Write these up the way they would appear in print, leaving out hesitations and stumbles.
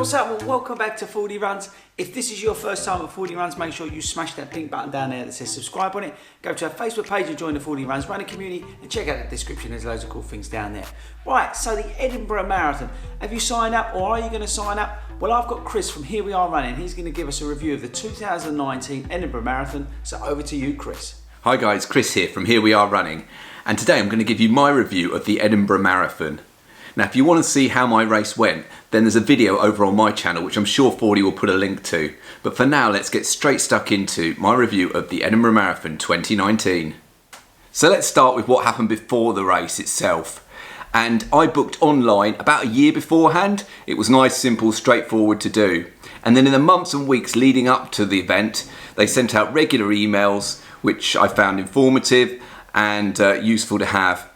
what's up? Well, welcome back to Fordy Runs. If this is your first time at Fordy Runs, make sure you smash that pink button down there that says subscribe on it. Go to our Facebook page and join the Fordy Runs running community and check out the description. There's loads of cool things down there. Right, so the Edinburgh Marathon. Have you signed up or are you going to sign up? Well, I've got Chris from Here We Are Running. He's going to give us a review of the 2019 Edinburgh Marathon. So over to you, Chris. Hi guys, Chris here from Here We Are Running. And today I'm going to give you my review of the Edinburgh Marathon. Now, if you want to see how my race went, then there's a video over on my channel, which I'm sure Fordy will put a link to. But for now, let's get straight stuck into my review of the Edinburgh Marathon 2019. So let's start with what happened before the race itself. And I booked online about a year beforehand. It was nice, simple, straightforward to do. And then in the months and weeks leading up to the event, they sent out regular emails, which I found informative and useful to have.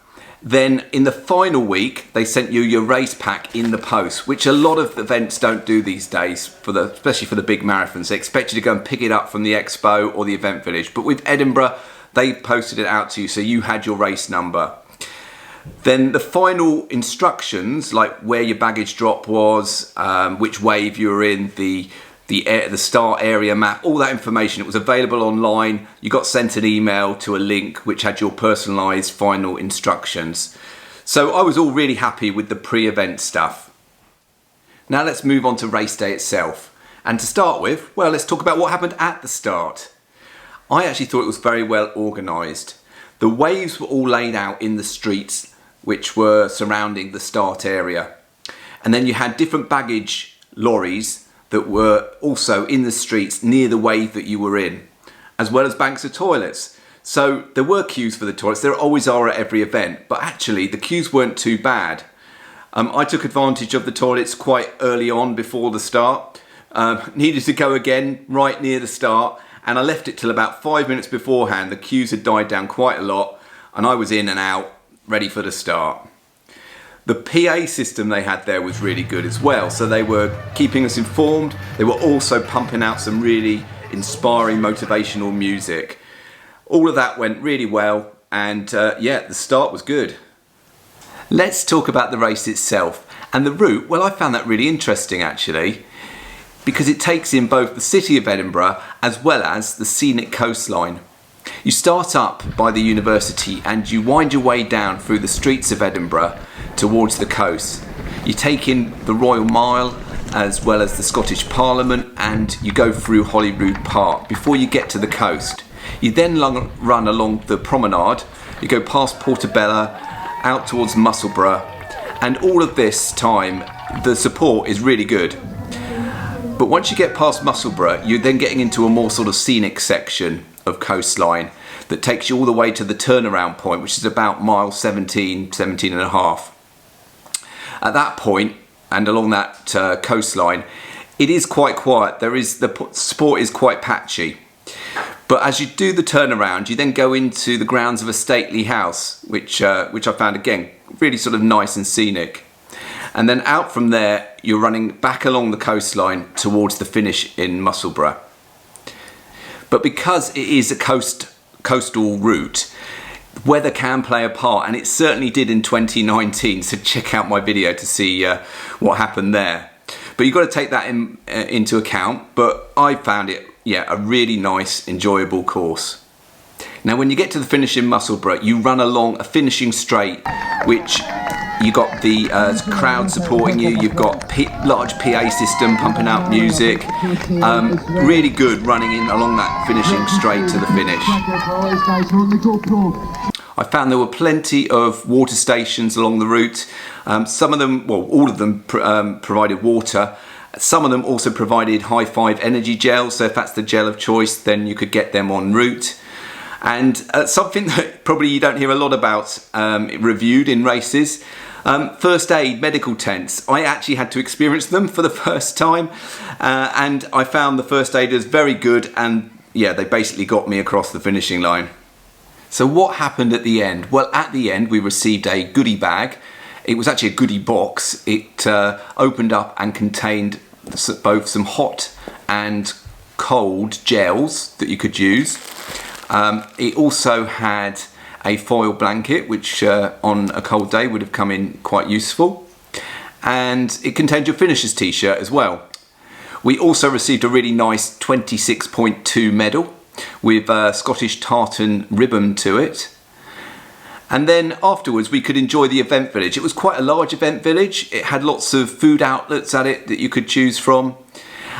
Then in the final week, they sent you your race pack in the post, which a lot of events don't do these days, especially for the big marathons. They expect you to go and pick it up from the expo or the event village. But with Edinburgh, they posted it out to you, so you had your race number. Then the final instructions, like where your baggage drop was, which wave you were in, the start area map, all that information, it was available online. You got sent an email to a link which had your personalised final instructions. So I was all really happy with the pre-event stuff. Now let's move on to race day itself. And to start with, well, let's talk about what happened at the start. I actually thought it was very well organised. The waves were all laid out in the streets which were surrounding the start area. And then you had different baggage lorries that were also in the streets near the wave that you were in, as well as banks of toilets. So there were queues for the toilets, there always are at every event, but actually the queues weren't too bad. I took advantage of the toilets quite early on before the start, needed to go again right near the start, and I left it till about 5 minutes beforehand. The queues had died down quite a lot, and I was in and out, ready for the start. The PA system they had there was really good as well, so they were keeping us informed. They were also pumping out some really inspiring, motivational music. All of that went really well, and yeah, the start was good. Let's talk about the race itself. And the route, well, I found that really interesting actually, because it takes in both the city of Edinburgh as well as the scenic coastline. You start up by the university and you wind your way down through the streets of Edinburgh towards the coast. You take in the Royal Mile as well as the Scottish Parliament, and you go through Holyrood Park before you get to the coast. You then run along the promenade, you go past Portobello out towards Musselburgh, and all of this time the support is really good. But once you get past Musselburgh, you're then getting into a more sort of scenic section of coastline that takes you all the way to the turnaround point, which is about mile 17 and a half. At that point, and along that coastline, it is quite quiet. The sport is quite patchy. But as you do the turnaround, you then go into the grounds of a stately house, which I found again really sort of nice and scenic. And then out from there, you're running back along the coastline towards the finish in Musselburgh. But because it is a coastal route, weather can play a part, and it certainly did in 2019, so check out my video to see what happened there. But you've got to take that into account, but I found it, yeah, a really nice, enjoyable course. Now when you get to the finish in Musselburgh, you run along a finishing straight, which you got the crowd supporting you, you've got large PA system pumping out music, really good running in along that finishing straight to the finish. I found there were plenty of water stations along the route. Some of them, well, all of them provided water. Some of them also provided high five energy gels, so if that's the gel of choice, then you could get them en route. And something that probably you don't hear a lot about reviewed in races, first aid medical tents. I actually had to experience them for the first time, and I found the first aiders very good, and yeah, they basically got me across the finishing line. So what happened at the end? Well, at the end we received a goodie bag. It was actually a goodie box. It opened up and contained both some hot and cold gels that you could use. It also had a foil blanket, which on a cold day would have come in quite useful. and it contained your finisher's t-shirt as well. We also received a really nice 26.2 medal with a Scottish tartan ribbon to it. And then afterwards we could enjoy the event village. It was quite a large event village. It had lots of food outlets at it that you could choose from.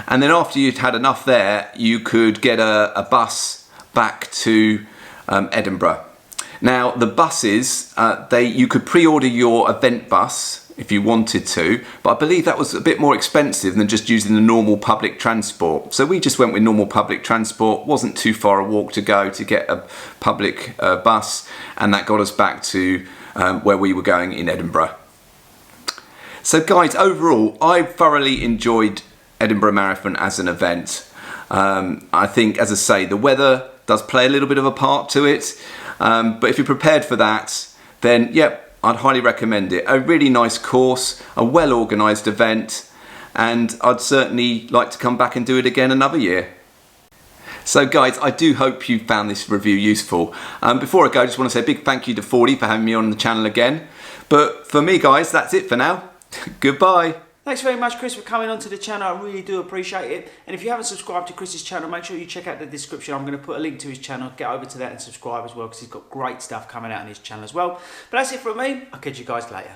And then after you'd had enough there, you could get a bus back to Edinburgh. Now the buses, you could pre-order your event bus if you wanted to, but I believe that was a bit more expensive than just using the normal public transport. So we just went with normal public transport. Wasn't too far a walk to go to get a public bus, and that got us back to where we were going in Edinburgh. So guys, overall, I thoroughly enjoyed Edinburgh Marathon as an event. I think, as I say, the weather does play a little bit of a part to it, but if you're prepared for that, then yep, I'd highly recommend it. A really nice course, a well organised event, and I'd certainly like to come back and do it again another year. So guys, I do hope you found this review useful. Before I go, I just want to say a big thank you to Fordy for having me on the channel again. But for me guys, that's it for now. Goodbye. Thanks very much, Chris, for coming onto the channel. I really do appreciate it. And if you haven't subscribed to Chris's channel, make sure you check out the description. I'm going to put a link to his channel. Get over to that and subscribe as well, because he's got great stuff coming out on his channel as well. But that's it from me. I'll catch you guys later.